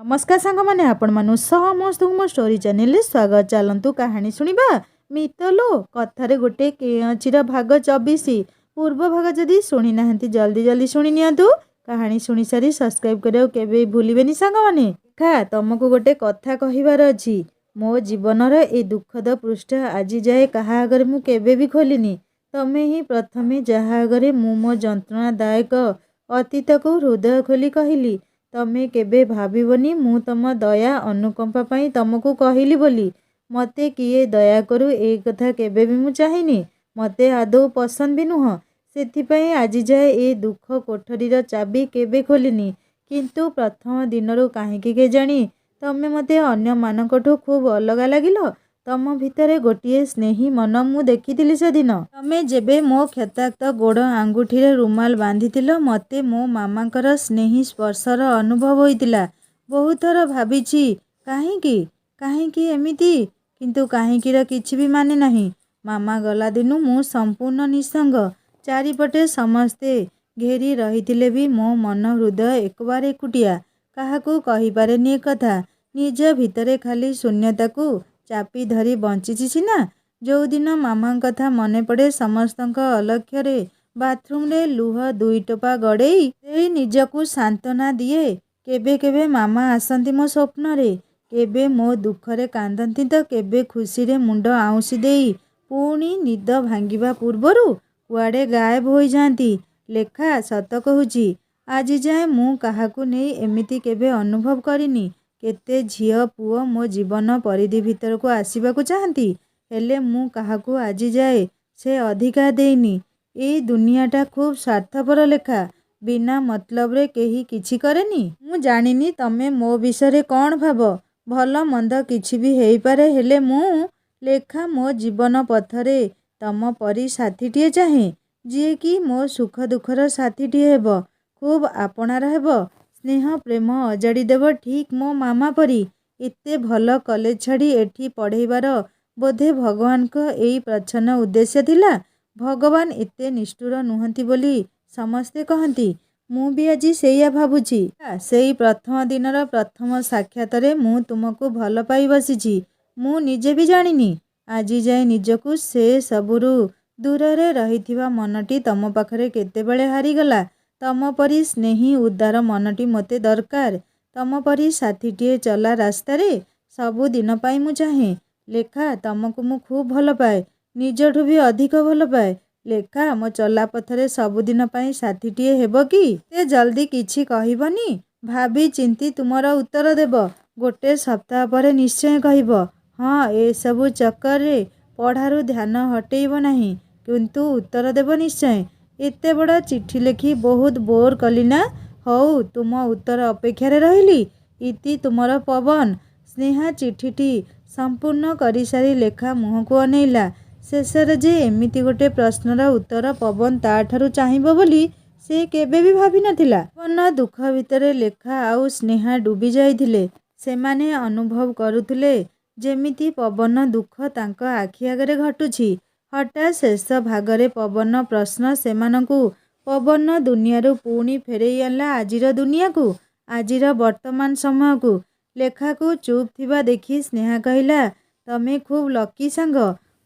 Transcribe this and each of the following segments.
नमस्कार सांग मैंने आपण मानु समस्त मो स्टोरी चैनल स्वागत। चलतु कहानी शुणा मितलो कथार गोटे केचिर भाग 24 पूर्व भाग जदि शुणी ना जल्दी जल्दी शुणी नियंतु। कहानी शुणी सारी सब्सक्राइब करियो केबे भूलिबेनी सांग माने। खा तुमको गोटे कथा कहिबार अछि। मो जीवनर ए दुखद पृष्ठ आज जाए कहा आगे मु केबे भी खोलिनी। तमे ही प्रथमे जहा आगे मु मो जंत्रणादायक अतीत को हृदय खोली कहली। तमे केबे भाविबनी मु तम दया अनुकंपा पाई तुमको कहली बोली। मते किए दया करू ए कथा केबे भी मु चाहिनी। मते आदौ पसंद भी नुह। सेथिपाई आज जाए ए दुख कोठरीर चाबी केबे खोलिनी। किंतु प्रथम दिनरू काहेकि केजाणी तमे मते अन्य मानकठू खूब अलगा लागिल। तम भितरे गोटिए स्नेही मन मु देखिथिली से दिन। तमे जेबे मो क्षताक्त गोड़ आंगुठी रुमाल बांधिथिल मते मो मामाकर स्नेही स्पर्शर अनुभव होइतिला। बहुत थर भाबिछि काहेकि काहेकि एमिति, किंतु काहेकिर किछि भी माने नाही। मामा गला दिनु मु संपूर्ण निसंग। चारिपटे समस्ते घेरी रहिथिले भी मो मन हृदय एकबार एकुटिया। काहाकू कहि पारेनी कथा। निज भितरे खाली शून्यताकू चापी धरी बंचिछि सिना। जो दिन मामा कथा मने पड़े समस्तक अलक्ष्य बाथरूम रे लुह दुई टोपा गड़ेई देई निजकू सांत्वना दिए। केबे केबे मामा आसंती मो स्वप्न रे। केबे मो दुखरे कांदंती तो केबे खुशी रे मुंड आउसी देई पुणी निद भांगिबा पूर्वरु कुआडे गायब हो जाती। लेखा सत कहूची आज जाए मु काहाकू नहीं एमिति केबे अनुभव करिनी। केते झियो पुओ मो जीवन परिधि भितर को आसीबाकू चाहती हेले मु काहाकू आज जाए से अधिकार देनी। ए दुनियाटा खूब स्वार्थपर लेखा। बिना मतलब रे केही किछि करेनी। मु जानिनी तमे मो विषय कौन भाव। भल मंद किछि भी हेई पारे हेले मु लेखा मो जीवन पथरे तम परी साथीटिए चाहे जी कि मो सुख दुखर साथीटिए हेब। खूब आपणार हेब। स्नेह प्रेम अजाड़ी देव ठीक मो मामा परी। एते भल कॉलेज छाड़ी एठी पढ़ेबार बोधे भगवान को एई प्रच्छन्न उद्देश्य थिला। भगवान एते निष्ठुर नुहंती बोली समस्ते कहती। मु भी आज सेया भाबुची। सेई प्रथम दिनर प्रथम साक्षात रे मु तुमको भल पाई बसिची। मु निजे भी जानिनी। आज जाए निजकू से सबुरु दूर रहिथिबा मनटी तम पाखरे केतेबेले हारीगला। तम परी स्नेही उदार मनटी मते दरकार। तम परी साथीटिए चला रास्ता रे सबु दिन पाई मु चाहे। लेखा तमको मु खूब भल पाए। निजठू भी अधिक भल पाए। लेखा मो चला पथरे सबुदिन पाई साथीटिए हेब कि? ते जल्दी किछि कहिबनी। भाभी चिंती तुमर उत्तर देब। गोटे सप्ताह पर निश्चय कहब। हाँ ए सबु चक्कर रे पढ़ारू ध्यान हटेइब नाही। किंतु उत्तर देब निश्चय। एते बड़ चिट्ठी लेखि बहुत बोर कली ना। हऊ तुम उत्तर अपेक्षारे रहिली। इति तुमर पवन। स्नेहा चिट्ठीटी संपूर्ण करी सारी लेखा मुह को अनेइला। शेषर जे एमिति गोटे प्रश्नर उत्तर पवन ताठारू चाहिब बोली से केबे भी भाभी नथिला। पवन दुख भितरे लेखा आउ स्नेहा डूबी जाइथिले। सेमाने अनुभव करुथिले जेमिति पवन दुख तांक आखि आगरे घटुछि। हठात शेष भागरे पवन प्रश्न सेमानंकु पवन दुनियारू पुणी फेरई आनला आजिर दुनियाकू, आजिर वर्तमान समय को। लेखा को चुप थिबा देखी स्नेहा कहिला तमे खूब लकी सांग।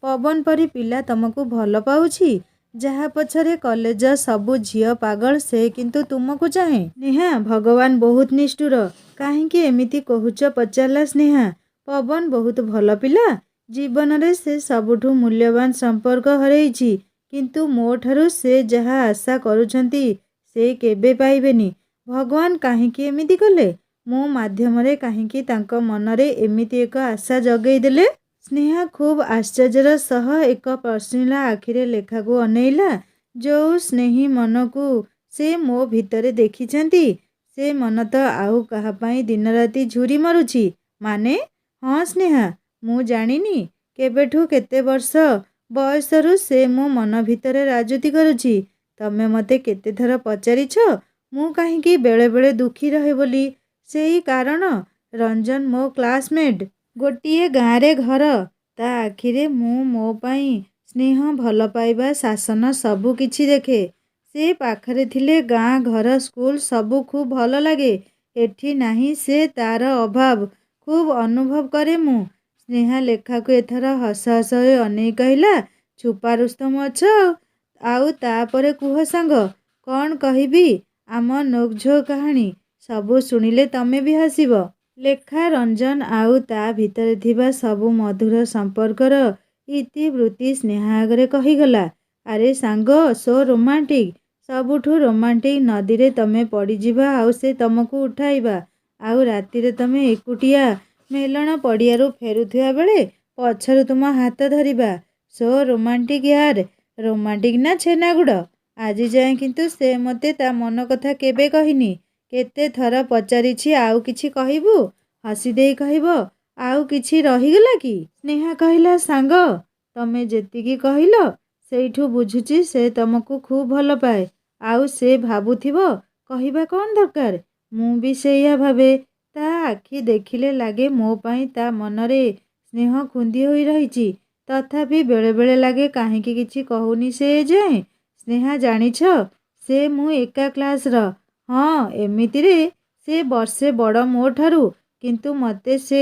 पवन परी पिला तुमको भल पाउछि। जहा पछरे कॉलेज सबु झियो पागल से किंतु तुमको चाहे। स्नेहा भगवान बहुत निष्ठुर। काहेकि एमिति कहूच पचारला स्नेहा। पवन बहुत भल पिला। जीवन रे से सबुठू मूल्यवान संपर्क हरैछि। किंतु मो ठारू से जहा आशा करूछंती से केबे पाइबेनी। भगवान काहेकि एमिति कले। मो माध्यम रे काहेकि तांक मनरे एमिति एक आशा जगई देले। स्नेहा खूब आश्चर्यर सह एक प्रश्निला आखिरे लेखा को अनेइला। जो स्नेही मन को से मो भितरे देखिछंती से मन तो आउ कहा पाई दिन राति झुरी मरुछि। माने हाँ स्नेहा मु जानिनी केबेठू केते वर्ष बयसरू से मो मन भितरे राजुती करुछि। तमे मते केते थर पचारिछ मु काहेकि बेले बेले दुखी रहे बोली। सेई कारण रंजन मो क्लासमेट गोटिए गाँरे घर। ता आखिरे मु मो पाई स्नेह भल पाइबा शासन सबु किछि देखे। से पाखरे थिले गाँ घर स्कूल सबु खूब भल लागे। ଏଠି ନାହିଁ ସେ ତା'ର ଅଭାବ ଖୁବ୍ ଅନୁଭବ କରେ ମୁଁ। ସ୍ନେହା ଲେଖାକୁ ଏଥର ହସ ହସ ହୋଇ ଅନେଇ କହିଲା, ଛୁପା ରୁସ୍ତମ ଅଛ। ଆଉ ତାପରେ କୁହ ସାଙ୍ଗ, କ'ଣ କହିବି? ଆମ ନୋକଝୋକ କାହାଣୀ ସବୁ ଶୁଣିଲେ ତମେ ବି ହସିବ। ଲେଖା ରଞ୍ଜନ ଆଉ ତା ଭିତରେ ଥିବା ସବୁ ମଧୁର ସମ୍ପର୍କର ଇତିବୃତ୍ତି ସ୍ନେହା ଆଗରେ କହିଗଲା। ଆରେ ସାଙ୍ଗ, ସୋ ରୋମାଣ୍ଟିକ। ସବୁଠୁ ରୋମାଣ୍ଟିକ। ନଦୀରେ ତମେ ପଡ଼ିଯିବା ଆଉ ସେ ତମକୁ ଉଠାଇବା। ଆଉ ରାତିରେ ତମେ ଏକୁଟିଆ ମେଲଣ ପଡ଼ିଆରୁ ଫେରୁଥିବା ବେଳେ ପଛରୁ ତୁମ ହାତ ଧରିବା। ସୋ ରୋମାଣ୍ଟିକ ୟାର। ରୋମାଣ୍ଟିକ ନା ଛେନାଗୁଡ଼। ଆଜି ଯାଏଁ କିନ୍ତୁ ସେ ମୋତେ ତା ମନ କଥା କେବେ କହିନି। କେତେ ଥର ପଚାରିଛି ଆଉ କିଛି କହିବୁ? ହସି ଦେଇ କହିବ, ଆଉ କିଛି ରହିଗଲା କି? ସ୍ନେହା କହିଲା, ସାଙ୍ଗ, ତମେ ଯେତିକି କହିଲ ସେଇଠୁ ବୁଝୁଛି ସେ ତମକୁ ଖୁବ୍ ଭଲ ପାଏ। ଆଉ ସେ ଭାବୁଥିବ କହିବା କ'ଣ ଦରକାର। ମୁଁ ବି ସେଇଆ ଭାବେ। ତା ଆଖି ଦେଖିଲେ ଲାଗେ ମୋ ପାଇଁ ତା ମନରେ ସ୍ନେହ ଖୁନ୍ଦି ହୋଇ ରହିଛି। ତଥାପି ବେଳେବେଳେ ଲାଗେ କାହିଁକି କିଛି କହୁନି ସେ ଏଯାଏଁ। ସ୍ନେହା ଜାଣିଛ, ସେ ମୁଁ ଏକା କ୍ଲାସର। ହଁ, ଏମିତିରେ ସେ ବର୍ଷେ ବଡ଼ ମୋ ଠାରୁ, କିନ୍ତୁ ମୋତେ ସେ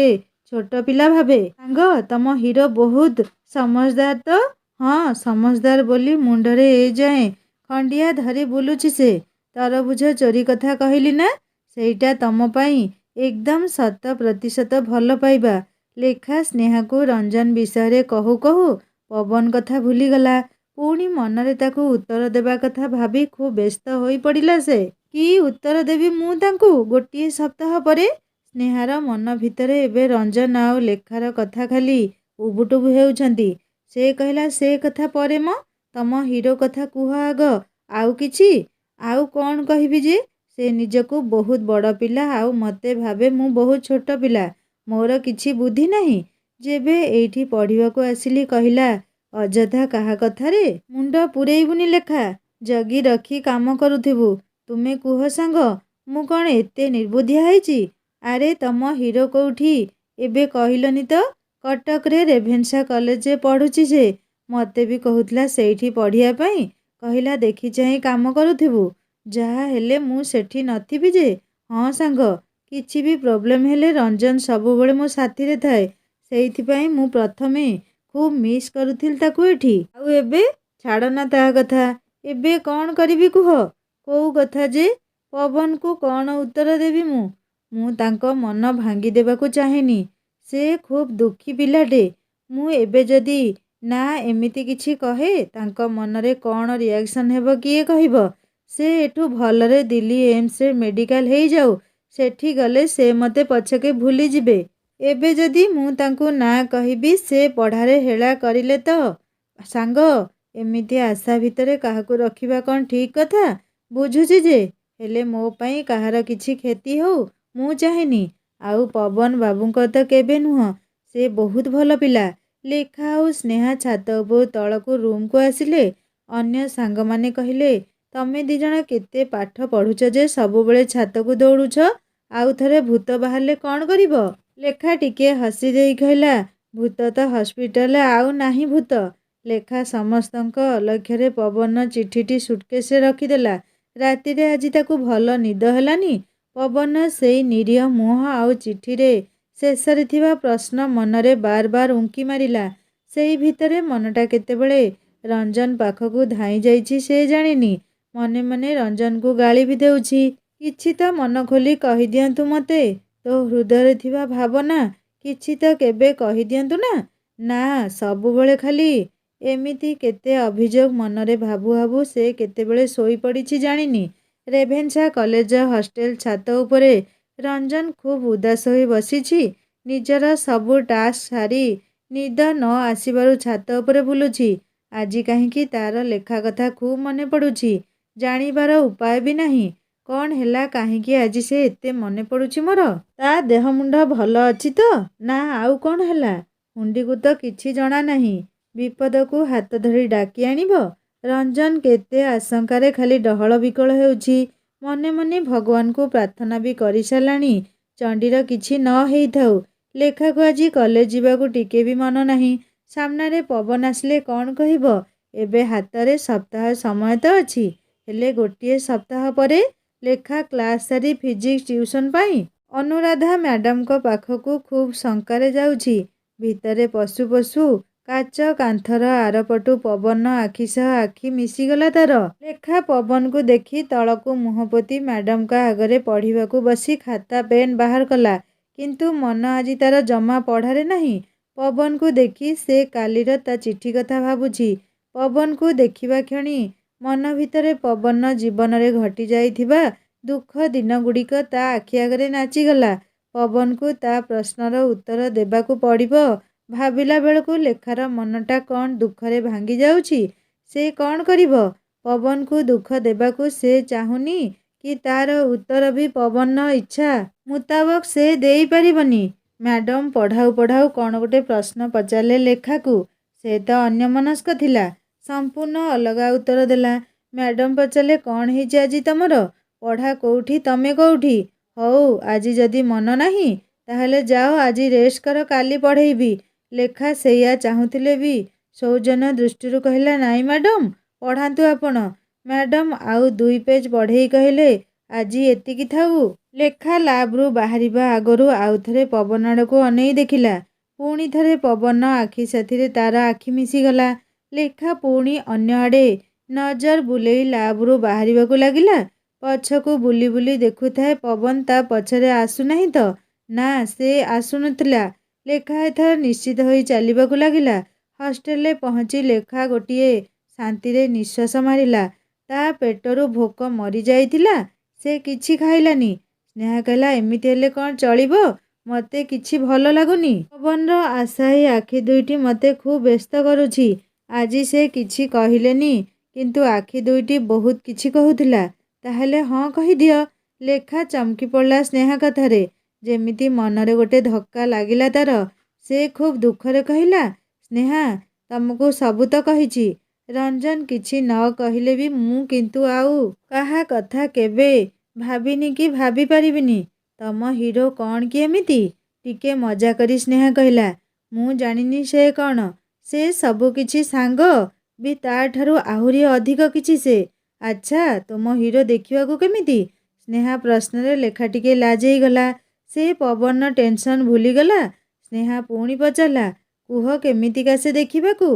ଛୋଟ ପିଲା ଭାବେ। ସାଙ୍ଗ, ତମ ହିରୋ ବହୁତ ସମଝଦାର ତ? ହଁ, ସମଝଦାର ବୋଲି ମୁଣ୍ଡରେ ଏଯାଏଁ ଖଣ୍ଡିଆ ଧରି ବୁଲୁଛି ସେ। ତରଭୁଜ ଚୋରି କଥା କହିଲି ନା, ସେଇଟା ତମ ପାଇଁ ଏକଦମ 100% ଭଲ ପାଇବା। ଲେଖା ସ୍ନେହାକୁ ରଞ୍ଜନ ବିଷୟରେ କହୁ କହୁ ପବନ କଥା ଭୁଲିଗଲା। ପୁଣି ମନରେ ତାକୁ ଉତ୍ତର ଦେବା କଥା ଭାବି ଖୁବ୍ ବ୍ୟସ୍ତ ହୋଇ ପଡ଼ିଲା ସେ। କି ଉତ୍ତର ଦେବି ମୁଁ ତାଙ୍କୁ ଗୋଟିଏ ସପ୍ତାହ ପରେ? ସ୍ନେହାର ମନ ଭିତରେ ଏବେ ରଞ୍ଜନ ଆଉ ଲେଖାର କଥା ଖାଲି ଉବୁଟୁବୁ ହେଉଛନ୍ତି। ସେ କହିଲା, ସେ କଥା ପରେ ମ, ତମ ହିରୋ କଥା କୁହ ଆଗ। ଆଉ କିଛି? ଆଉ କ'ଣ କହିବି ଯେ ସେ ନିଜକୁ ବହୁତ ବଡ଼ ପିଲା ଆଉ ମୋତେ ଭାବେ ମୁଁ ବହୁତ ଛୋଟ ପିଲା। ମୋର କିଛି ବୁଦ୍ଧି ନାହିଁ। ଯେବେ ଏଇଠି ପଢ଼ିବାକୁ ଆସିଲି କହିଲା, ଅଯଥା କାହା କଥାରେ ମୁଣ୍ଡ ପୂରେଇବୁନି ଲେଖା। ଜଗି ରଖି କାମ କରୁଥିବୁ। ତୁମେ କୁହ ସାଙ୍ଗ, ମୁଁ କ'ଣ ଏତେ ନିର୍ବୁଦ୍ଧିଆ ହେଇଛି? ଆରେ ତମ ହିରୋ କୋଉଠି ଏବେ କହିଲନି ତ? କଟକରେ ରେଭେନ୍ସା କଲେଜରେ ପଢ଼ୁଛି ସେ। ମୋତେ ବି କହୁଥିଲା ସେଇଠି ପଢ଼ିବା ପାଇଁ। କହିଲା ଦେଖି ଚାହିଁ କାମ କରୁଥିବୁ। ଯାହା ହେଲେ ମୁଁ ସେଠି ନଥିବି ଯେ। ହଁ ସାଙ୍ଗ, କିଛି ବି ପ୍ରୋବ୍ଲେମ ହେଲେ ରଞ୍ଜନ ସବୁବେଳେ ମୋ ସାଥିରେ ଥାଏ। ସେଇଥିପାଇଁ ମୁଁ ପ୍ରଥମେ ଖୁବ୍ ମିସ୍ କରୁଥିଲି ତାକୁ ଏଠି। ଆଉ ଏବେ? ଛାଡ଼ ନା ତା କଥା। ଏବେ କ'ଣ କରିବି କୁହ? କୋଉ କଥା ଯେ? ପବନକୁ କ'ଣ ଉତ୍ତର ଦେବି ମୁଁ? ମୁଁ ତାଙ୍କ ମନ ଭାଙ୍ଗି ଦେବାକୁ ଚାହେଁନି। ସେ ଖୁବ୍ ଦୁଃଖୀ ପିଲାଟେ। ମୁଁ ଏବେ ଯଦି ନା ଏମିତି କିଛି କହେ ତାଙ୍କ ମନରେ କ'ଣ ରିଆକ୍ସନ୍ ହେବ କିଏ କହିବ। ସେ ଏଠୁ ଭଲରେ ଦିଲ୍ଲୀ ଏମ୍ସରେ ମେଡ଼ିକାଲ ହେଇଯାଉ। ସେଠି ଗଲେ ସେ ମୋତେ ପଛକେ ଭୁଲିଯିବେ। ଏବେ ଯଦି ମୁଁ ତାଙ୍କୁ ନା କହିବି ସେ ପଢ଼ାରେ ହେଳା କରିଲେ ତ? ସାଙ୍ଗ, ଏମିତି ଆଶା ଭିତରେ କାହାକୁ ରଖିବା କ'ଣ ଠିକ୍ କଥା? ବୁଝୁଛି ଯେ, ହେଲେ ମୋ ପାଇଁ କାହାର କିଛି କ୍ଷତି ହଉ ମୁଁ ଚାହେଁନି। ଆଉ ପବନ ବାବୁଙ୍କ ତ କେବେ ନୁହଁ। ସେ ବହୁତ ଭଲ ପିଲା। ଲେଖା ଆଉ ସ୍ନେହା ଛାତ ଉପରୁ ତଳକୁ ରୁମକୁ ଆସିଲେ। ଅନ୍ୟ ସାଙ୍ଗମାନେ କହିଲେ, ତମେ ଦିଜଣ କେତେ ପାଠ ପଢ଼ୁଛ ଯେ ସବୁବେଳେ ଛାତକୁ ଦୌଡ଼ୁଛ? ଆଉ ଥରେ ଭୂତ ବାହାରିଲେ କ'ଣ କରିବ? ଲେଖା ଟିକିଏ ହସି ଦେଇ କହିଲା, ଭୂତ ତ ହସ୍ପିଟାଲରେ ଆଉ ନାହିଁ ଭୂତ। ଲେଖା ସମସ୍ତଙ୍କ ଅଲକ୍ଷ୍ୟରେ ପବନର ଚିଠିଟି ସୁଟକେସରେ ରଖିଦେଲା। ରାତିରେ ଆଜି ତାକୁ ଭଲ ନିଦ ହେଲାନି। ପବନର ସେଇ ନିରୀହ ମୁହଁ ଆଉ ଚିଠିରେ ଶେଷରେ ଥିବା ପ୍ରଶ୍ନ ମନରେ ବାର ବାର ଉଙ୍କି ମାରିଲା। ସେଇ ଭିତରେ ମନଟା କେତେବେଳେ ରଞ୍ଜନ ପାଖକୁ ଧାଇଁ ଯାଇଛି ସେ ଜାଣିନି। ମନେ ମନେ ରଞ୍ଜନକୁ ଗାଳି ବି ଦେଉଛି। କିଛି ତ ମନ ଖୋଲି କହିଦିଅନ୍ତୁ ମୋତେ। ତୋ ହୃଦୟରେ ଥିବା ଭାବନା କିଛି ତ କେବେ କହିଦିଅନ୍ତୁ ନା। ନା, ସବୁବେଳେ ଖାଲି ଏମିତି କେତେ ଅଭିଯୋଗ ମନରେ ଭାବୁ ଭାବୁ ସେ କେତେବେଳେ ଶୋଇପଡ଼ିଛି ଜାଣିନି। ରେଭେନ୍ସା କଲେଜ ହଷ୍ଟେଲ ଛାତ ଉପରେ ରଞ୍ଜନ ଖୁବ୍ ଉଦାସ ହୋଇ ବସିଛି। ନିଜର ସବୁ ଟାସ୍କ ସାରି ନିଦ ନ ଆସିବାରୁ ଛାତ ଉପରେ ବୁଲୁଛି। ଆଜି କାହିଁକି ତା'ର ଲେଖା କଥା ଖୁବ୍ ମନେ ପଡ଼ୁଛି। ଜାଣିବାର ଉପାୟ ବି ନାହିଁ। କ'ଣ ହେଲା କାହିଁକି ଆଜି ସେ ଏତେ ମନେ ପଡ଼ୁଛି ମୋର? ତା ଦେହ ମୁଣ୍ଡ ଭଲ ଅଛି ତ? ନା ଆଉ କ'ଣ ହେଲା? ହୁଣ୍ଡିକୁ ତ କିଛି ଜଣା ନାହିଁ। ବିପଦକୁ ହାତ ଧରି ଡାକି ଆଣିବ। ରଞ୍ଜନ କେତେ ଆଶଙ୍କାରେ ଖାଲି ଡହଳ ବିକଳ ହେଉଛି। ମନେ ମନେ ଭଗବାନଙ୍କୁ ପ୍ରାର୍ଥନା ବି କରିସାରିଲାଣି ଚଣ୍ଡୀର କିଛି ନ ହେଇଥାଉ। ଲେଖାକୁ ଆଜି କଲେଜ ଯିବାକୁ ଟିକେ ବି ମନ ନାହିଁ। ସାମ୍ନାରେ ପବନ ଆସିଲେ କ'ଣ କହିବ? ଏବେ ହାତରେ ସପ୍ତାହ ସମୟ ତ ଅଛି। ହେଲେ ଗୋଟିଏ ସପ୍ତାହ ପରେ ଲେଖା କ୍ଲାସ୍ ସାରି ଫିଜିକ୍ସ ଟ୍ୟୁସନ୍ ପାଇଁ ଅନୁରାଧା ମ୍ୟାଡ଼ାମଙ୍କ ପାଖକୁ ଖୁବ୍ ଶଙ୍କାରେ ଯାଉଛି। ଭିତରେ ପଶୁ ପଶୁ କାଚ କାନ୍ଥର ଆରପଟୁ ପବନ ଆଖି ସହ ଆଖି ମିଶିଗଲା ତାର। ଲେଖା ପବନକୁ ଦେଖି ତଳକୁ ମୁହଁ ପୋତି ମ୍ୟାଡ଼ାମଙ୍କ ଆଗରେ ପଢ଼ିବାକୁ ବସି ଖାତା ପେନ୍ ବାହାର କଲା। କିନ୍ତୁ ମନ ଆଜି ତାର ଜମା ପଢ଼ାରେ ନାହିଁ। ପବନକୁ ଦେଖି ସେ କାଲିର ତା ଚିଠି କଥା ଭାବୁଛି। ପବନକୁ ଦେଖିବା କ୍ଷଣି ମନ ଭିତରେ ପବନ ଜୀବନରେ ଘଟି ଯାଇଥିବା ଦୁଃଖ ଦିନଗୁଡ଼ିକ ତା ଆଖି ଆଗରେ ନାଚିଗଲା। ପବନକୁ ତା ପ୍ରଶ୍ନର ଉତ୍ତର ଦେବାକୁ ପଡ଼ିବ ଭାବିଲା ବେଳକୁ ଲେଖାର ମନଟା କ'ଣ ଦୁଃଖରେ ଭାଙ୍ଗି ଯାଉଛି। ସେ କ'ଣ କରିବ? ପବନକୁ ଦୁଃଖ ଦେବାକୁ ସେ ଚାହୁଁନି କି ତାର ଉତ୍ତର ବି ପବନର ଇଚ୍ଛା ମୁତାବକ ସେ ଦେଇପାରିବନି। ମ୍ୟାଡ଼ାମ ପଢ଼ାଉ ପଢ଼ାଉ କ'ଣ ଗୋଟେ ପ୍ରଶ୍ନ ପଚାରିଲେ ଲେଖାକୁ। ସେ ତ ଅନ୍ୟମନସ୍କ ଥିଲା। ସମ୍ପୂର୍ଣ୍ଣ ଅଲଗା ଉତ୍ତର ଦେଲା। ମ୍ୟାଡ଼ାମ ପଚାରିଲେ, କ'ଣ ହେଇଛି ଆଜି ତମର? ପଢ଼ା କୋଉଠି, ତମେ କୋଉଠି? ହଉ, ଆଜି ଯଦି ମନ ନାହିଁ ତାହେଲେ ଯାଅ, ଆଜି ରେଷ୍ଟ କର, କାଲି ପଢ଼େଇବି। ଲେଖା ସେଇଆ ଚାହୁଁଥିଲେ ବି ସୌଜନ୍ୟ ଦୃଷ୍ଟିରୁ କହିଲା, ନାଇଁ ମ୍ୟାଡ଼ାମ, ପଢ଼ାନ୍ତୁ ଆପଣ। ମ୍ୟାଡ଼ାମ ଆଉ 2 ପେଜ ବଢ଼େଇ କହିଲେ, ଆଜି ଏତିକି ଥାଉ। ଲେଖା ଲାବ୍ରୁ ବାହାରିବା ଆଗରୁ ଆଉଥରେ ପବନ ଆଡ଼କୁ ଅନେଇ ଦେଖିଲା। ପୁଣି ଥରେ ପବନ ଆଖି ସାଥିରେ ତାର ଆଖି ମିଶିଗଲା। ଲେଖା ପୁଣି ଅନ୍ୟ ଆଡ଼େ ନଜର ବୁଲେଇ ଲାବ୍ରୁ ବାହାରିବାକୁ ଲାଗିଲା। ପଛକୁ ବୁଲି ବୁଲି ଦେଖୁଥାଏ ପବନ ତା ପଛରେ ଆସୁନାହିଁ ତ? ନା, ସେ ଆସୁନଥିଲା। ଲେଖା ଏଥର ନିଶ୍ଚିତ ହୋଇ ଚାଲିବାକୁ ଲାଗିଲା। ହଷ୍ଟେଲରେ ପହଞ୍ଚି ଲେଖା ଗୋଟିଏ ଶାନ୍ତିରେ ନିଶ୍ୱାସ ମାରିଲା। ତା ପେଟରୁ ଭୋକ ମରିଯାଇଥିଲା। ସେ କିଛି ଖାଇଲାନି। ସ୍ନେହା କହିଲା, ଏମିତି ହେଲେ କ'ଣ ଚଳିବ? ମତେ କିଛି ଭଲ ଲାଗୁନି। ପବନର ଆଶାୟୀ ଆଖି ଦୁଇଟି ମତେ ଖୁବ୍ ବ୍ୟସ୍ତ କରୁଛି। ଆଜି ସେ କିଛି କହିଲେନି, କିନ୍ତୁ ଆଖି ଦୁଇଟି ବହୁତ କିଛି କହୁଥିଲା। ତାହେଲେ ହଁ କହିଦିଅ। ଲେଖା ଚମକି ପଡ଼ିଲା ସ୍ନେହା କଥାରେ। ଯେମିତି ମନରେ ଗୋଟେ ଧକ୍କା ଲାଗିଲା ତାର। ସେ ଖୁବ୍ ଦୁଃଖରେ କହିଲା, ସ୍ନେହା, ତମକୁ ସବୁ ତ କହିଛି। ରଞ୍ଜନ କିଛି ନ କହିଲେ ବି ମୁଁ କିନ୍ତୁ ଆଉ କାହା କଥା କେବେ ଭାବିନି କି ଭାବି ପାରିବିନି। ତମ ହିରୋ କ'ଣ କି ଏମିତି? ଟିକେ ମଜା କରି ସ୍ନେହା କହିଲା, ମୁଁ ଜାଣିନି ସେ କ'ଣ। ସେ ସବୁ କିଛି ସାଙ୍ଗ ବି ତା'ଠାରୁ ଆହୁରି ଅଧିକ କିଛି ସେ। ଆଚ୍ଛା, ତୁମ ହିରୋ ଦେଖିବାକୁ କେମିତି? ସ୍ନେହା ପ୍ରଶ୍ନରେ ଲେଖା ଟିକେ ଲାଜେଇ ଗଲା। ସେ ପବନର ଟେନସନ୍ ଭୁଲିଗଲା। ସ୍ନେହା ପୁଣି ପଚାରିଲା, କୁହ, କେମିତିକା ସେ ଦେଖିବାକୁ?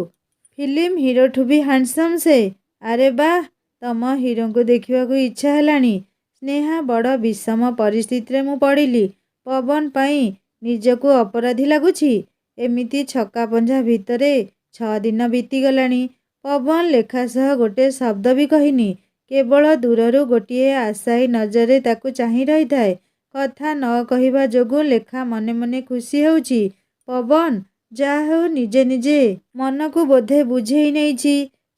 ଫିଲ୍ମ ହିରୋଠୁ ବି ହ୍ୟାଣ୍ଡସମ୍ ସେ। ଆରେ ବାଃ, ତମ ହିରୋଙ୍କୁ ଦେଖିବାକୁ ଇଚ୍ଛା ହେଲାଣି। ସ୍ନେହା, ବଡ଼ ବିଷମ ପରିସ୍ଥିତିରେ ମୁଁ ପଡ଼ିଲି। ପବନ ପାଇଁ ନିଜକୁ ଅପରାଧୀ ଲାଗୁଛି। ଏମିତି ଛକାପଞ୍ଝା ଭିତରେ 6 ଦିନ ବିତିଗଲାଣି। ପବନ ଲେଖା ସହ ଗୋଟେ ଶବ୍ଦ ବି କହିନି। କେବଳ ଦୂରରୁ ଗୋଟିଏ ଆଶାୟୀ ନଜରରେ ତାକୁ ଚାହିଁ ରହିଥାଏ। କଥା ନ କହିବା ଯୋଗୁଁ ଲେଖା ମନେ ମନେ ଖୁସି ହେଉଛି। ପବନ ଯାହା ହେଉ ନିଜେ ନିଜେ ମନକୁ ବୋଧେ ବୁଝେଇ ନେଇଛି।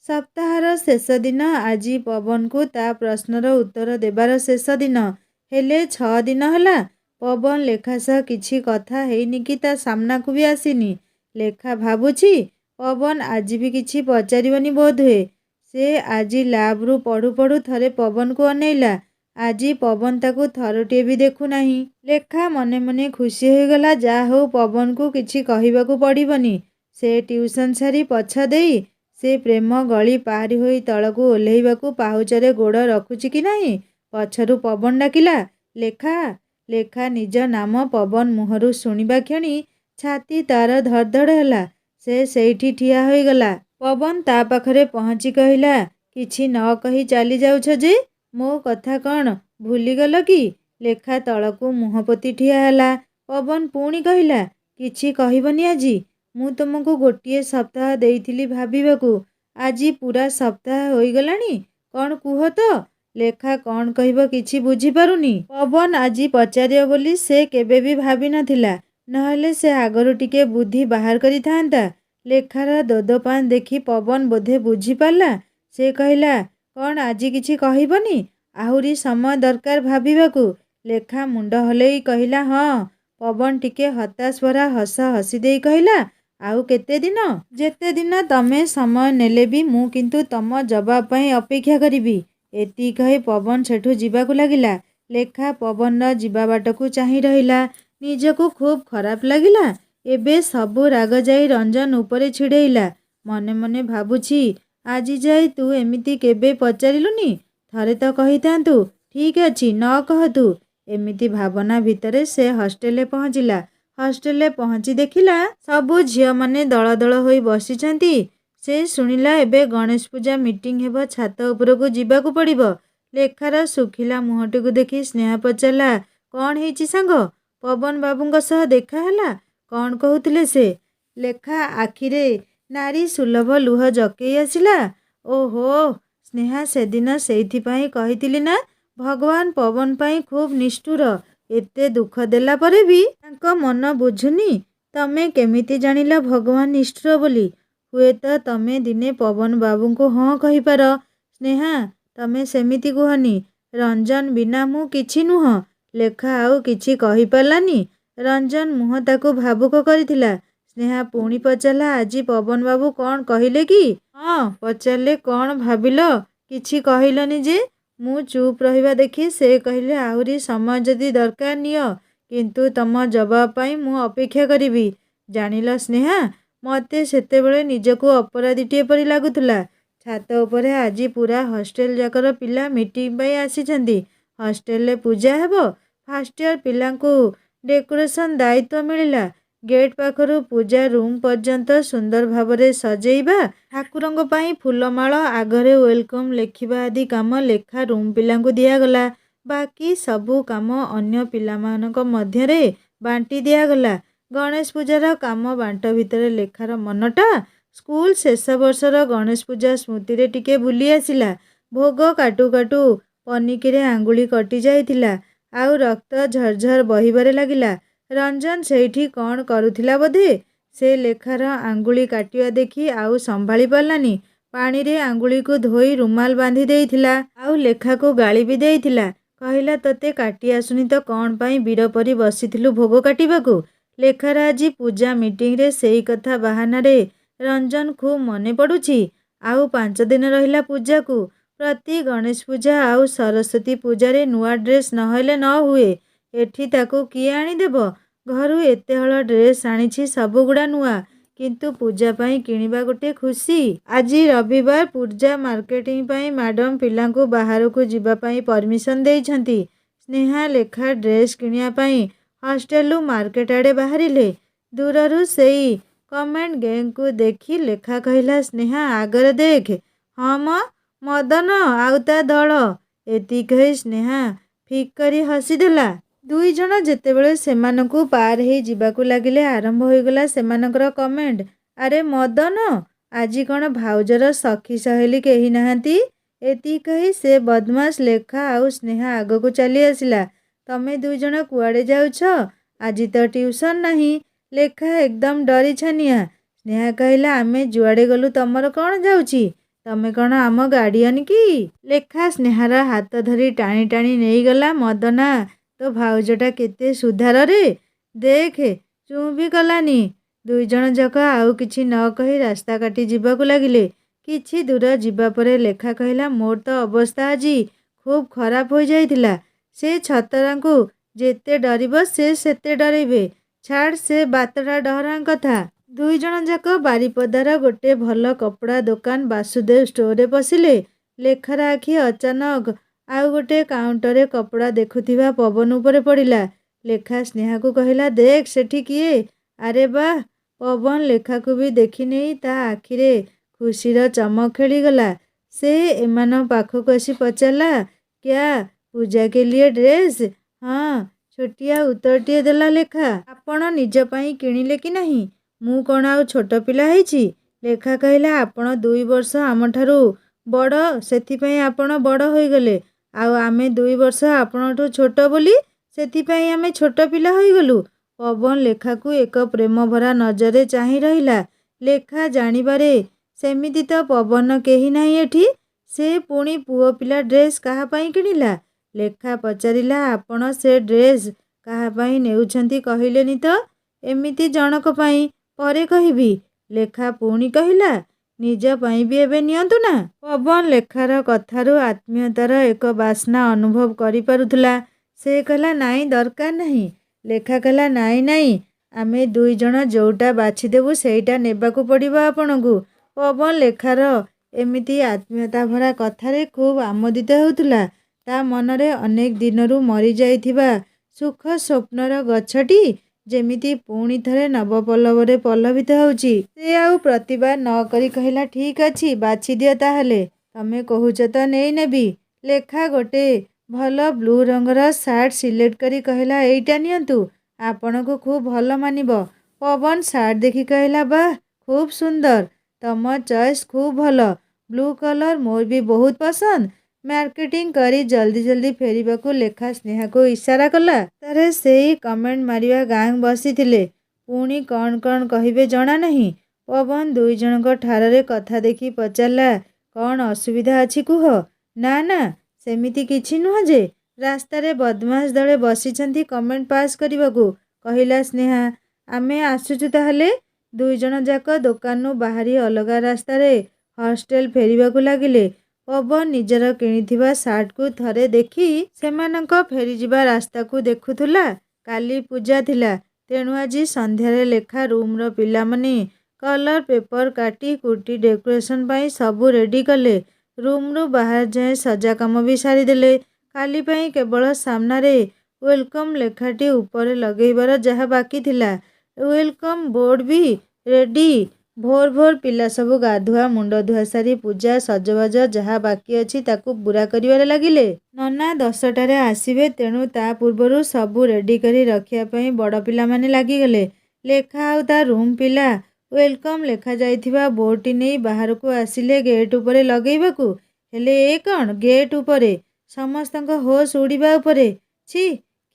ସପ୍ତାହର ଶେଷ ଦିନ ଆଜି। ପବନକୁ ତା ପ୍ରଶ୍ନର ଉତ୍ତର ଦେବାର ଶେଷ ଦିନ। ହେଲେ 6 ଦିନ ହେଲା ପବନ ଲେଖା ସହ କିଛି କଥା ହେଇନି କି ତା ସାମ୍ନାକୁ ବି ଆସିନି। ଲେଖା ଭାବୁଛି ପବନ ଆଜି ବି କିଛି ପଚାରିବନି ବୋଧହୁଏ। ସେ ଆଜି ଲାବ୍ରୁ ପଢ଼ୁ ପଢ଼ୁ ଥରେ ପବନକୁ ଅନେଇଲା। ଆଜି ପବନ ତାକୁ ଥରଟିଏ ବି ଦେଖୁନାହିଁ। ଲେଖା ମନେ ମନେ ଖୁସି ହୋଇଗଲା। ଯାହା ହେଉ, ପବନକୁ କିଛି କହିବାକୁ ପଡ଼ିବନି। ସେ ଟ୍ୟୁସନ୍ ସାରି ପଛ ଦେଇ ସେ ପ୍ରେମ ଗଳି ପାରି ହୋଇ ତଳକୁ ଓହ୍ଲେଇବାକୁ ପାହୁଚରେ ଗୋଡ଼ ରଖୁଛି କି ନାହିଁ, ପଛରୁ ପବନ ଡାକିଲା, ଲେଖା। ଲେଖା ନିଜ ନାମ ପବନ ମୁହଁରୁ ଶୁଣିବା କ୍ଷଣି ଛାତି ତାର ଧଡ଼ ଧଡ଼ ହେଲା। ସେ ସେଇଠି ଠିଆ ହୋଇଗଲା। ପବନ ତା ପାଖରେ ପହଞ୍ଚି କହିଲା, କିଛି ନ କହି ଚାଲି ଯାଉଛ ଯେ? ମୋ କଥା କ'ଣ ଭୁଲିଗଲ କି? ଲେଖା ତଳକୁ ମୁହଁ ପୋତି ଠିଆ ହେଲା। ପବନ ପୁଣି କହିଲା, କିଛି କହିବନି ଆଜି? ମୁଁ ତୁମକୁ ଗୋଟିଏ ସପ୍ତାହ ଦେଇଥିଲି ଭାବିବାକୁ। ଆଜି ପୂରା ସପ୍ତାହ ହୋଇଗଲାଣି। କ'ଣ କୁହ ତ? ଲେଖା କ'ଣ କହିବ କିଛି ବୁଝିପାରୁନି। ପବନ ଆଜି ପଚାରିବ ବୋଲି ସେ କେବେ ବି ଭାବି ନଥିଲା। ନହେଲେ ସେ ଆଗରୁ ଟିକେ ବୁଦ୍ଧି ବାହାର କରିଥାନ୍ତା। ଲେଖାର ଦୋଦପାନ ଦେଖି ପବନ ବୋଧେ ବୁଝିପାରିଲା। ସେ କହିଲା, କ'ଣ ଆଜି କିଛି କହିବନି? ଆହୁରି ସମୟ ଦରକାର ଭାବିବାକୁ। ଲେଖା ମୁଣ୍ଡ ହଲେଇ କହିଲା, ହଁ। ପବନ ଟିକେ ହତାଶ ଭରା ହସ ହସିଦେଇ କହିଲା, ଆଉ କେତେ ଦିନ? ଯେତେ ଦିନ ତମେ ସମୟ ନେଲେ ବି ମୁଁ କିନ୍ତୁ ତମ ଜବାବ ପାଇଁ ଅପେକ୍ଷା କରିବି। ଏତିକି କହି ପବନ ସେଠୁ ଯିବାକୁ ଲାଗିଲା। ଲେଖା ପବନର ଯିବା ବାଟକୁ ଚାହିଁ ରହିଲା। ନିଜକୁ ଖୁବ୍ ଖରାପ ଲାଗିଲା। ଏବେ ସବୁ ରାଗ ଯାଇ ରଞ୍ଜନ ଉପରେ ଛିଡ଼େଇଲା। ମନେ ମନେ ଭାବୁଛି, ଆଜି ଯାଇ ତୁ ଏମିତି କେବେ ପଚାରିଲୁନି? ଥରେ ତ କହିଥାନ୍ତୁ। ଠିକ୍ ଅଛି, ନ କହତୁ। ଏମିତି ଭାବନା ଭିତରେ ସେ ହଷ୍ଟେଲରେ ପହଞ୍ଚିଲା। ହଷ୍ଟେଲରେ ପହଞ୍ଚି ଦେଖିଲା ସବୁ ଝିଅମାନେ ଦଳ ଦଳ ହୋଇ ବସିଛନ୍ତି। ସେ ଶୁଣିଲା ଏବେ ଗଣେଶ ପୂଜା ମିଟିଂ ହେବ, ଛାତ ଉପରକୁ ଯିବାକୁ ପଡ଼ିବ। ଲେଖାର ଶୁଖିଲା ମୁହଁଟିକୁ ଦେଖି ସ୍ନେହା ପଚାରିଲା, କ'ଣ ହେଇଛି ସାଙ୍ଗ? ପବନ ବାବୁଙ୍କ ସହ ଦେଖା ହେଲା? କ'ଣ କହୁଥିଲେ ସେ? ଲେଖା ଆଖିରେ ନାରୀ ସୁଲଭ ଲୁହ ଜକେଇ ଆସିଲା। ଓହୋ ସ୍ନେହା, ସେଦିନ ସେଇଥିପାଇଁ କହିଥିଲି ନା, ଭଗବାନ ପବନ ପାଇଁ ଖୁବ୍ ନିଷ୍ଠୁର। ଏତେ ଦୁଃଖ ଦେଲା ପରେ ବି ତାଙ୍କ ମନ ବୁଝୁନି। ତମେ କେମିତି ଜାଣିଲ ଭଗବାନ ନିଷ୍ଠୁର ବୋଲି? ହୁଏତ ତମେ ଦିନେ ପବନ ବାବୁଙ୍କୁ ହଁ କହିପାର। ସ୍ନେହା, ତମେ ସେମିତି କୁହନି। ରଞ୍ଜନ ବିନା ମୁଁ କିଛି ନୁହଁ। ଲେଖା ଆଉ କିଛି କହିପାରିଲାନି। ରଞ୍ଜନ ମୁହଁ ତାକୁ ଭାବୁକ କରିଥିଲା। ସ୍ନେହା ପୁଣି ପଚାରିଲା, ଆଜି ପବନ ବାବୁ କ'ଣ କହିଲେ କି? ହଁ, ପଚାରିଲେ କ'ଣ ଭାବିଲ? କିଛି କହିଲନି ଯେ? ମୁଁ ଚୁପ୍ ରହିବା ଦେଖି ସେ କହିଲେ, ଆହୁରି ସମୟ ଯଦି ଦରକାର ନିଅ, କିନ୍ତୁ ତମ ଜବାବ ପାଇଁ ମୁଁ ଅପେକ୍ଷା କରିବି। ଜାଣିଲ ସ୍ନେହା, ମୋତେ ସେତେବେଳେ ନିଜକୁ ଅପରାଧୀଟିଏ ପରି ଲାଗୁଥିଲା। ଛାତ ଉପରେ ଆଜି ପୁରା ହଷ୍ଟେଲ ଯାକର ପିଲା ମିଟିଂ ପାଇଁ ଆସିଛନ୍ତି। ହଷ୍ଟେଲରେ ପୂଜା ହେବ। ଫାଷ୍ଟ ଇୟର ପିଲାଙ୍କୁ ଡେକୋରେସନ୍ ଦାୟିତ୍ୱ ମିଳିଲା। ଗେଟ୍ ପାଖରୁ ପୂଜା ରୁମ୍ ପର୍ଯ୍ୟନ୍ତ ସୁନ୍ଦର ଭାବରେ ସଜେଇବା, ଠାକୁରଙ୍କ ପାଇଁ ଫୁଲମାଳ, ଆଗରେ ୱେଲକମ୍ ଲେଖିବା ଆଦି କାମ ଲେଖା ରୁମ୍ ପିଲାଙ୍କୁ ଦିଆଗଲା। ବାକି ସବୁ କାମ ଅନ୍ୟ ପିଲାମାନଙ୍କ ମଧ୍ୟରେ ବାଣ୍ଟି ଦିଆଗଲା। ଗଣେଶ ପୂଜାର କାମ ବାଣ୍ଟ ଭିତରେ ଲେଖାର ମନଟା ସ୍କୁଲ ଶେଷ ବର୍ଷର ଗଣେଶ ପୂଜା ସ୍ମୃତିରେ ଟିକେ ବୁଲି ଆସିଲା। ଭୋଗ କାଟୁ କାଟୁ ପନିକିରେ ଆଙ୍ଗୁଳି କଟି ଯାଇଥିଲା, ଆଉ ରକ୍ତ ଝରଝର ବହିବାରେ ଲାଗିଲା। ରଞ୍ଜନ ସେଇଠି କ'ଣ କରୁଥିଲା ବୋଧେ। ସେ ଲେଖାର ଆଙ୍ଗୁଳି କାଟିବା ଦେଖି ଆଉ ସମ୍ଭାଳି ପାରିଲାନି। ପାଣିରେ ଆଙ୍ଗୁଳିକୁ ଧୋଇ ରୁମାଲ ବାନ୍ଧି ଦେଇଥିଲା, ଆଉ ଲେଖାକୁ ଗାଳି ବି ଦେଇଥିଲା। କହିଲା, ତୋତେ କାଟି ଆସୁନି ତ କ'ଣ ପାଇଁ ବୀର ପରି ବସିଥିଲୁ ଭୋଗ କାଟିବାକୁ? ଲେଖାର ଆଜି ପୂଜା ମିଟିଂରେ ସେଇ କଥା ବାହାନାରେ ରଞ୍ଜନ ଖୁବ୍ ମନେ ପଡ଼ୁଛି। ଆଉ 5 ଦିନ ରହିଲା ପୂଜାକୁ। ପ୍ରତି ଗଣେଶ ପୂଜା ଆଉ ସରସ୍ୱତୀ ପୂଜାରେ ନୂଆ ଡ୍ରେସ୍ ନହେଲେ ନ ହୁଏ। ଏଠି ତାକୁ କିଏ ଆଣିଦେବ? ଘରୁ ଏତେ ହଳ ଡ୍ରେସ୍ ଆଣିଛି, ସବୁଗୁଡ଼ା ନୂଆ, କିନ୍ତୁ ପୂଜା ପାଇଁ କିଣିବା ଗୋଟେ ଖୁସି। ଆଜି ରବିବାର, ପୂଜା ମାର୍କେଟିଂ ପାଇଁ ମ୍ୟାଡମ୍ ପିଲାଙ୍କୁ ବାହାରକୁ ଯିବା ପାଇଁ ପରମିଶନ ଦେଇଛନ୍ତି। ସ୍ନେହା ଲେଖା ଡ୍ରେସ୍ କିଣିବା ପାଇଁ ହଷ୍ଟେଲରୁ ମାର୍କେଟ ଆଡ଼େ ବାହାରିଲେ। ଦୂରରୁ ସେଇ କମେଣ୍ଟ ଗ୍ୟାଙ୍ଗକୁ ଦେଖି ଲେଖା କହିଲା, ସ୍ନେହା ଆଗରେ ଦେଖ। ହଁ ମ, ମଦନ ଆଉ ତା ଦଳ। ଏତିକି କହି ସ୍ନେହା ଫିକ୍ କରି ହସିଦେଲା। ଦୁଇ ଜଣ ଯେତେବେଳେ ସେମାନଙ୍କୁ ପାର ହେଇ ଯିବାକୁ ଲାଗିଲେ, ଆରମ୍ଭ ହୋଇଗଲା ସେମାନଙ୍କର କମେଣ୍ଟ। ଆରେ ମଦନ, ଆଜି କ'ଣ ଭାଉଜର ସଖୀ ସହେଲି କେହି ନାହାନ୍ତି? ଏତିକି କହି ସେ ବଦମାସ ଲେଖା ଆଉ ସ୍ନେହା ଆଗକୁ ଚାଲି ଆସିଲା। ତମେ ଦୁଇ ଜଣ କୁଆଡ଼େ ଯାଉଛ? ଆଜି ତ ଟ୍ୟୁସନ୍ ନାହିଁ। ଲେଖା ଏକଦମ ଡରି ଛାନିଆ। ସ୍ନେହା କହିଲା, ଆମେ ଯୁଆଡ଼େ ଗଲୁ ତମର କ'ଣ ଯାଉଛି? ତମେ କ'ଣ ଆମ ଗାର୍ଡିଆନ କି? ଲେଖା ସ୍ନେହାର ହାତ ଧରି ଟାଣି ଟାଣି ନେଇଗଲା। ମଦନା, ତୋ ଭାଉଜଟା କେତେ ସୁଧାରରେ। ଦେଖେ, ଚୁଁ ବି କଲାନି। ଦୁଇ ଜଣ ଯାକ ଆଉ କିଛି ନ କହି ରାସ୍ତା କାଟି ଯିବାକୁ ଲାଗିଲେ। କିଛି ଦୂର ଯିବା ପରେ ଲେଖା କହିଲା, ମୋର ତ ଅବସ୍ଥା ଆଜି ଖୁବ୍ ଖରାପ ହୋଇଯାଇଥିଲା। ସେ ଛତରାଙ୍କୁ ଯେତେ ଡରିବ ସେ ସେତେ ଡରେଇବେ। ଛାଡ଼ ସେ ବାତଡ଼ା ଡହରାଙ୍କ କଥା। ଦୁଇ ଜଣ ଯାକ ବାରିପଦାର ଗୋଟେ ଭଲ କପଡ଼ା ଦୋକାନ ବାସୁଦେବ ଷ୍ଟୋରରେ ପଶିଲେ। ଲେଖାର ଆଖି ଅଚାନକ ଆଉ ଗୋଟେ କାଉଣ୍ଟରରେ କପଡ଼ା ଦେଖୁଥିବା ପବନ ଉପରେ ପଡ଼ିଲା। ଲେଖା ସ୍ନେହାକୁ କହିଲା, ଦେଖ ସେଠି କିଏ? ଆରେ ବାଃ। ପବନ ଲେଖାକୁ ବି ଦେଖିନେଇ ତା ଆଖିରେ ଖୁସିର ଚମକ ଖେଳିଗଲା। ସେ ଏମାନଙ୍କ ପାଖକୁ ଆସି ପଚାରିଲା, କ୍ୟା ପୂଜା କେ ଲିଏ ଡ୍ରେସ୍? ହଁ, ଛୋଟିଆ ଉତ୍ତରଟିଏ ଦେଲା ଲେଖା। ଆପଣ ନିଜ ପାଇଁ କିଣିଲେ କି ନାହିଁ? ମୁଁ କ'ଣ ଆଉ ଛୋଟ ପିଲା ହେଇଛି? ଲେଖା କହିଲା, ଆପଣ 2 ବର୍ଷ ଆମଠାରୁ ବଡ଼, ସେଥିପାଇଁ ଆପଣ ବଡ଼ ହୋଇଗଲେ। ଆଉ ଆମେ 2 ବର୍ଷ ଆପଣଠୁ ଛୋଟ ବୋଲି ସେଥିପାଇଁ ଆମେ ଛୋଟ ପିଲା ହୋଇଗଲୁ। ପବନ ଲେଖାକୁ ଏକ ପ୍ରେମଭରା ନଜରରେ ଚାହିଁ ରହିଲା। ଲେଖା ଜାଣିବାରେ ସେମିତି ତ ପବନ କେହି ନାହିଁ ଏଠି। ସେ ପୁଣି ପୁଅ ପିଲା ଡ୍ରେସ୍ କାହା ପାଇଁ କିଣିଲା? ଲେଖା ପଚାରିଲା, ଆପଣ ସେ ଡ୍ରେସ୍ କାହା ପାଇଁ ନେଉଛନ୍ତି କହିଲେନି ତ? ଏମିତି ଜଣକ ପାଇଁ ପରେ କହିବି। ଲେଖା ପୁଣି କହିଲା, ନିଜ ପାଇଁ ବି ଏବେ ନିଅନ୍ତୁ ନା। ପବନ ଲେଖାର କଥାରୁ ଆତ୍ମୀୟତାର ଏକ ବାସ୍ନା ଅନୁଭବ କରିପାରୁଥିଲା। ସେ କହିଲା, ନାଇଁ ଦରକାର ନାହିଁ। ଲେଖା କହିଲା, ନାଇଁ ନାଇଁ, ଆମେ ଦୁଇ ଜଣ ଯୋଉଟା ବାଛିଦେବୁ ସେଇଟା ନେବାକୁ ପଡ଼ିବ ଆପଣଙ୍କୁ। ପବନ ଲେଖାର ଏମିତି ଆତ୍ମୀୟତା ଭରା କଥାରେ ଖୁବ୍ ଆମୋଦିତ ହେଉଥିଲା। ତା ମନରେ ଅନେକ ଦିନରୁ ମରିଯାଇଥିବା ସୁଖ ସ୍ୱପ୍ନର ଗଛଟି ଯେମିତି ପୁଣି ଥରେ ନବପଲ୍ଲବରେ ପଲ୍ଲବିତ ହେଉଛି। ସେ ଆଉ ପ୍ରତିବାଦ ନ କରି କହିଲା, ଠିକ୍ ଅଛି, ବାଛିଦିଅ ତାହେଲେ। ତମେ କହୁଛ ତ ନେଇନେବି। ଲେଖା ଗୋଟେ ଭଲ ବ୍ଲୁ ରଙ୍ଗର ସାର୍ଟ ସିଲେକ୍ଟ କରି କହିଲା, ଏଇଟା ନିଅନ୍ତୁ, ଆପଣଙ୍କୁ ଖୁବ୍ ଭଲ ମାନିବ। ପବନ ସାର୍ଟ ଦେଖି କହିଲା, ବାଃ, ଖୁବ୍ ସୁନ୍ଦର। ତମ ଚଏସ୍ ଖୁବ୍ ଭଲ। ବ୍ଲୁ କଲର ମୋର ବି ବହୁତ ପସନ୍ଦ। ମାର୍କେଟିଂ କରି ଜଲ୍ଦି ଜଲ୍ଦି ଫେରିବାକୁ ଲେଖା ସ୍ନେହାକୁ ଇସାରା କଲା। ତାରେ ସେଇ କମେଣ୍ଟ ମାରିବା ଗାଁ ବସିଥିଲେ। ପୁଣି କ'ଣ କ'ଣ କହିବେ ଜଣା ନାହିଁ। ପବନ ଦୁଇ ଜଣଙ୍କ ଠାରରେ କଥା ଦେଖି ପଚାରିଲା, କ'ଣ ଅସୁବିଧା ଅଛି କୁହ। ନା ନା, ସେମିତି କିଛି ନୁହଁ ଯେ। ରାସ୍ତାରେ ବଦମାସ ଦଳେ ବସିଛନ୍ତି କମେଣ୍ଟ ପାସ୍ କରିବାକୁ, କହିଲା ସ୍ନେହା। ଆମେ ଆସୁଛୁ ତାହେଲେ। ଦୁଇ ଜଣ ଯାକ ଦୋକାନରୁ ବାହାରି ଅଲଗା ରାସ୍ତାରେ ହଷ୍ଟେଲ ଫେରିବାକୁ ଲାଗିଲେ। ପବନ ନିଜର କିଣିଥିବା ସାର୍ଟକୁ ଥରେ ଦେଖି ସେମାନଙ୍କ ଫେରିଯିବା ରାସ୍ତାକୁ ଦେଖୁଥିଲା। କାଲି ପୂଜା ଥିଲା, ତେଣୁ ଆଜି ସନ୍ଧ୍ୟାରେ ଲେଖା ରୁମ୍ର ପିଲାମାନେ କଲର ପେପର କାଟି କୁର୍ତ୍ତୀ ଡେକୋରେସନ୍ ପାଇଁ ସବୁ ରେଡି କଲେ। ରୁମ୍ରୁ ବାହାର ଯାଏଁ ସଜା କାମ ବି ସାରିଦେଲେ। କାଲି ପାଇଁ କେବଳ ସାମ୍ନାରେ ୱେଲକମ୍ ଲେଖାଟି ଉପରେ ଲଗେଇବାର ଯାହା ବାକି ଥିଲା। ୱେଲକମ୍ ବୋର୍ଡ ବି ରେଡି। ଭୋର ଭୋର ପିଲା ସବୁ ଗାଧୁଆ ମୁଣ୍ଡ ଧୁଆ ସାରି ପୂଜା ସଜବାଜ ଯାହା ବାକି ଅଛି ତାକୁ ପୂରା କରିବାରେ ଲାଗିଲେ। ନନା 10ଟାରେ ଆସିବେ, ତେଣୁ ତା ପୂର୍ବରୁ ସବୁ ରେଡି କରି ରଖିବା ପାଇଁ ବଡ଼ ପିଲାମାନେ ଲାଗିଗଲେ। ଲେଖା ଆଉ ତା ରୁମ୍ ପିଲା ୱେଲକମ୍ ଲେଖାଯାଇଥିବା ବୋର୍ଡଟି ନେଇ ବାହାରକୁ ଆସିଲେ ଗେଟ୍ ଉପରେ ଲଗେଇବାକୁ। ହେଲେ ଏ କ'ଣ, ଗେଟ୍ ଉପରେ? ସମସ୍ତଙ୍କ ହୋସ ଉଡ଼ିବା ଉପରେ। ଛି,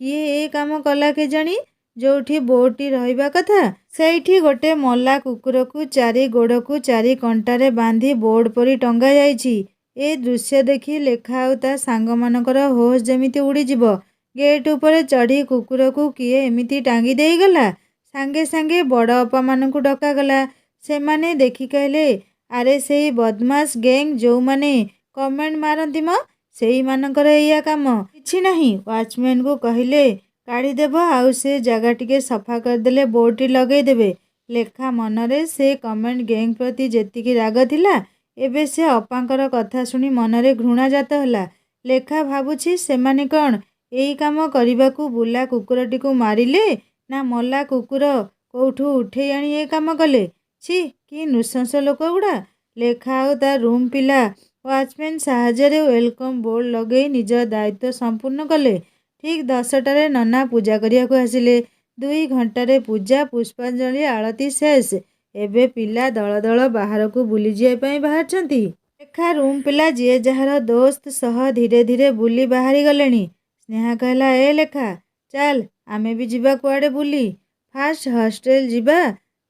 କିଏ ଏ କାମ କଲା କେଜାଣି? ଯୋଉଠି ବୋର୍ଡଟି ରହିବା କଥା ସେଇଠି ଗୋଟେ ମଲା କୁକୁରକୁ ଚାରି ଗୋଡ଼କୁ ଚାରି କଣ୍ଟାରେ ବାନ୍ଧି ବୋର୍ଡ ପରି ଟଙ୍ଗା ଯାଇଛି। ଏ ଦୃଶ୍ୟ ଦେଖି ଲେଖା ଆଉ ତା ସାଙ୍ଗମାନଙ୍କର ହୋସ ଯେମିତି ଉଡ଼ିଯିବ। ଗେଟ୍ ଉପରେ ଚଢ଼ି କୁକୁରକୁ କିଏ ଏମିତି ଟାଙ୍ଗି ଦେଇଗଲା। ସାଙ୍ଗେ ସାଙ୍ଗେ ବଡ଼ ଅପାମାନଙ୍କୁ ଡକାଗଲା। ସେମାନେ ଦେଖି କହିଲେ, ଆରେ ସେଇ ବଦମାସ ଗ୍ୟାଙ୍ଗ ଯୋଉମାନେ କମେଣ୍ଟ ମାରନ୍ତି ମ, ସେଇମାନଙ୍କର ଏଇଆ କାମ। କିଛି ନାହିଁ, ୱାଚମ୍ୟାନକୁ କହିଲେ କାଢ଼ିଦେବ, ଆଉ ସେ ଜାଗା ଟିକେ ସଫା କରିଦେଲେ ବୋର୍ଡଟି ଲଗେଇଦେବେ। ଲେଖା ମନରେ ସେ କମେଣ୍ଟ ଗ୍ୟାଙ୍ଗ ପ୍ରତି ଯେତିକି ରାଗ ଥିଲା, ଏବେ ସେ ଅପାଙ୍କର କଥା ଶୁଣି ମନରେ ଘୃଣା ଜାତ ହେଲା। ଲେଖା ଭାବୁଛି, ସେମାନେ କ'ଣ ଏଇ କାମ କରିବାକୁ ବୁଲା କୁକୁରଟିକୁ ମାରିଲେ, ନା ମଲା କୁକୁର କୋଉଠୁ ଉଠେଇ ଆଣି ଏ କାମ କଲେ? ଛି, କି ନୃଶଂସ ଲୋକଗୁଡ଼ା। ଲେଖା ଆଉ ତା ରୁମ୍ ପିଲା ୱାଚମ୍ୟାନ ସାହାଯ୍ୟରେ ୱେଲକମ୍ ବୋର୍ଡ ଲଗେଇ ନିଜ ଦାୟିତ୍ୱ ସମ୍ପୂର୍ଣ୍ଣ କଲେ। ଠିକ୍ 10ଟାରେ ନନା ପୂଜା କରିବାକୁ ଆସିଲେ। 2 ଘଣ୍ଟାରେ ପୂଜା, ପୁଷ୍ପାଞ୍ଜଳି, ଆଳତି ଶେଷ। ଏବେ ପିଲା ଦଳ ଦଳ ବାହାରକୁ ବୁଲିଯିବା ପାଇଁ ବାହାରିଛନ୍ତି। ଲେଖା ରୁମ୍ ପିଲା ଯିଏ ଯାହାର ଦୋସ୍ତ ସହ ଧୀରେ ଧୀରେ ବୁଲି ବାହାରି ଗଲେଣି। ସ୍ନେହା କହିଲା, ଏ ଲେଖା, ଚାଲ ଆମେ ବି ଯିବା କୁଆଡ଼େ ବୁଲି। ଫାଷ୍ଟ ହଷ୍ଟେଲ ଯିବା,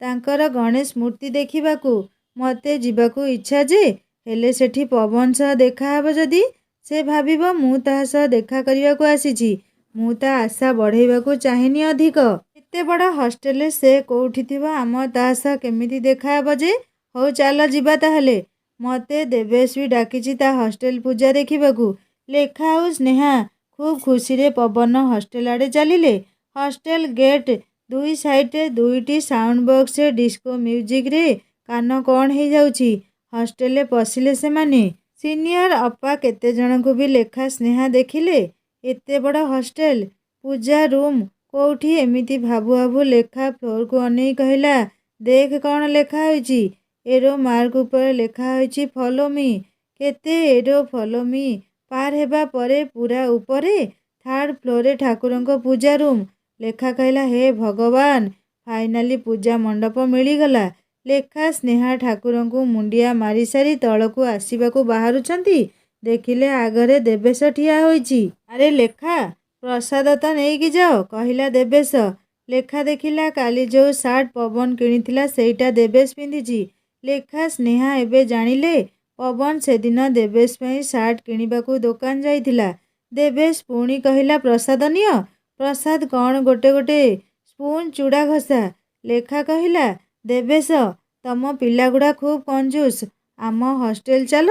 ତାଙ୍କର ଗଣେଶ ମୂର୍ତ୍ତି ଦେଖିବାକୁ। ମତେ ଯିବାକୁ ଇଚ୍ଛା ଯେ, ହେଲେ ସେଠି ପବନ ସହ ଦେଖାହବ ଯଦି? ସେ ଭାବିବ ମୁଁ ତା ସହ ଦେଖା କରିବାକୁ ଆସିଛି। ମୁଁ ତା ଆଶା ବଢ଼େଇବାକୁ ଚାହେଁନି ଅଧିକ। ଏତେ ବଡ଼ ହଷ୍ଟେଲରେ ସେ କୋଉଠି ଥିବ, ଆମ ତା ସହ କେମିତି ଦେଖାହବ ଯେ? ହଉ ଚାଲ ଯିବା ତାହେଲେ। ମତେ ଦେବେଶ ବି ଡାକିଛି ତା ହଷ୍ଟେଲ ପୂଜା ଦେଖିବାକୁ। ଲେଖା ଆଉ ସ୍ନେହା ଖୁବ୍ ଖୁସିରେ ପବନ ହଷ୍ଟେଲ ଆଡ଼େ ଚାଲିଲେ। ହଷ୍ଟେଲ ଗେଟ୍ ଦୁଇ ସାଇଡ୍ରେ 2ଟି ସାଉଣ୍ଡ ବକ୍ସରେ ଡିସ୍କୋ ମ୍ୟୁଜିକ୍ରେ କାନ କ'ଣ ହେଇଯାଉଛି। ହଷ୍ଟେଲରେ ପଶିଲେ ସେମାନେ। ସିନିୟର ଅପା କେତେଜଣଙ୍କୁ ବି ଲେଖା ସ୍ନେହା ଦେଖିଲେ। ଏତେ ବଡ଼ ହଷ୍ଟେଲ, ପୂଜା ରୁମ୍ କୋଉଠି ଏମିତି ଭାବୁ ଭାବୁ ଲେଖା ଫ୍ଲୋରକୁ ଅନେଇ କହିଲା, ଦେଖ କ'ଣ ଲେଖା ହୋଇଛି। ଏରୋ ମାର୍କ ଉପରେ ଲେଖା ହୋଇଛି ଫଲୋ ମି। କେତେ ଏରୋ ଫଲୋ ମି ପାର ହେବା ପରେ ପୁରା ଉପରେ 3rd ଫ୍ଲୋରରେ ଠାକୁରଙ୍କ ପୂଜା ରୁମ୍। ଲେଖା କହିଲା, ହେ ଭଗବାନ, ଫାଇନାଲି ପୂଜା ମଣ୍ଡପ ମିଳିଗଲା। ଲେଖା ସ୍ନେହା ଠାକୁରଙ୍କୁ ମୁଣ୍ଡିଆ ମାରିସାରି ତଳକୁ ଆସିବାକୁ ବାହାରୁଛନ୍ତି, ଦେଖିଲେ ଆଗରେ ଦେବେଶ ଠିଆ ହୋଇଛି। ଆରେ ଲେଖା, ପ୍ରସାଦ ତ ନେଇକି ଯାଅ, କହିଲା ଦେବେଶ। ଲେଖା ଦେଖିଲା କାଲି ଯୋଉ ସାର୍ଟ ପବନ କିଣିଥିଲା ସେଇଟା ଦେବେଶ ପିନ୍ଧିଛି। ଲେଖା ସ୍ନେହା ଏବେ ଜାଣିଲେ ପବନ ସେଦିନ ଦେବେଶ ପାଇଁ ସାର୍ଟ କିଣିବାକୁ ଦୋକାନ ଯାଇଥିଲା। ଦେବେଶ ପୁଣି କହିଲା, ପ୍ରସାଦ ନିଅ। ପ୍ରସାଦ କ'ଣ ଗୋଟେ ଗୋଟେ ସ୍ପୁନ୍ ଚୁଡ଼ା ଘଷା। ଲେଖା କହିଲା, ଦେବେଶ, ତମ ପିଲାଗୁଡ଼ା ଖୁବ୍ କଞ୍ଜୁସ୍। ଆମ ହଷ୍ଟେଲ ଚାଲ,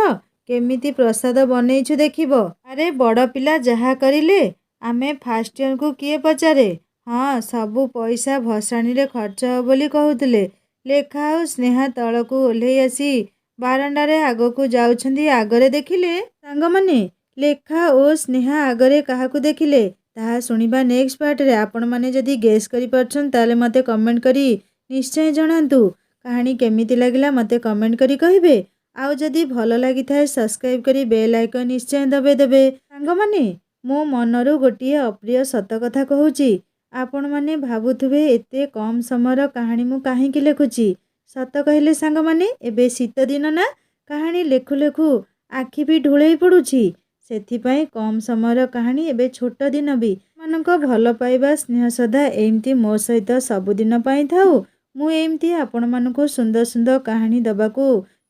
କେମିତି ପ୍ରସାଦ ବନେଇଛୁ ଦେଖିବ। ଆରେ ବଡ଼ ପିଲା ଯାହା କରିଲେ ଆମେ ଫାଷ୍ଟ ଇୟରକୁ କିଏ ପଚାରେ। ହଁ, ସବୁ ପଇସା ଭସାଣିରେ ଖର୍ଚ୍ଚ ହେବ ବୋଲି କହୁଥିଲେ। ଲେଖା ଆଉ ସ୍ନେହା ତଳକୁ ଓହ୍ଲେଇ ଆସି ବାରଣ୍ଡାରେ ଆଗକୁ ଯାଉଛନ୍ତି। ଆଗରେ ଦେଖିଲେ ସାଙ୍ଗମାନେ ଲେଖା ଓ ସ୍ନେହା ଆଗରେ କାହାକୁ ଦେଖିଲେ ତାହା ଶୁଣିବା ନେକ୍ସଟ ପାର୍ଟରେ। ଆପଣମାନେ ଯଦି ଗେସ୍ କରିପାରୁଛନ୍ତି ତାହେଲେ ମୋତେ କମେଣ୍ଟ କରି ନିଶ୍ଚୟ ଜଣାନ୍ତୁ। କାହାଣୀ କେମିତି ଲାଗିଲା ମୋତେ କମେଣ୍ଟ କରି କହିବେ। ଆଉ ଯଦି ଭଲ ଲାଗିଥାଏ ସବସ୍କ୍ରାଇବ୍ କରି ବେଲ୍ ଆଇକନ୍ ନିଶ୍ଚୟ ଦବାଇଦେବେ। ସାଙ୍ଗମାନେ, ମୋ ମନରୁ ଗୋଟିଏ ଅପ୍ରିୟ ସତ କଥା କହୁଛି। ଆପଣମାନେ ଭାବୁଥିବେ ଏତେ କମ୍ ସମୟର କାହାଣୀ ମୁଁ କାହିଁକି ଲେଖୁଛି। ସତ କହିଲେ ସାଙ୍ଗମାନେ, ଏବେ ଶୀତ ଦିନ ନା, କାହାଣୀ ଲେଖୁ ଲେଖୁ ଆଖି ବି ଢୁଳେଇ ପଡ଼ୁଛି। ସେଥିପାଇଁ କମ୍ ସମୟର କାହାଣୀ ଏବେ ଛୋଟ ଦିନ ବି। ମାନଙ୍କ ଭଲ ପାଇବା ସ୍ନେହ ଶ୍ରଦ୍ଧା ଏମିତି ମୋ ସହିତ ସବୁଦିନ ପାଇଁ ଥାଉ। ମୁଁ ଏମିତି ଆପଣମାନଙ୍କୁ ସୁନ୍ଦର ସୁନ୍ଦର କାହାଣୀ ଦେବାକୁ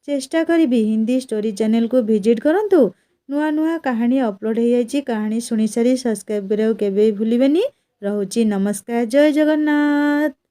ଚେଷ୍ଟା କରିବି। ହିନ୍ଦୀ ଷ୍ଟୋରି ଚ୍ୟାନେଲକୁ ଭିଜିଟ୍ କରନ୍ତୁ। ନୂଆ ନୂଆ କାହାଣୀ ଅପଲୋଡ଼ ହେଇଯାଇଛି। କାହାଣୀ ଶୁଣିସାରି ସବସ୍କ୍ରାଇବ୍ କରିବାକୁ କେବେ ବି ଭୁଲିବେନି। ରହୁଛି, ନମସ୍କାର, ଜୟ ଜଗନ୍ନାଥ।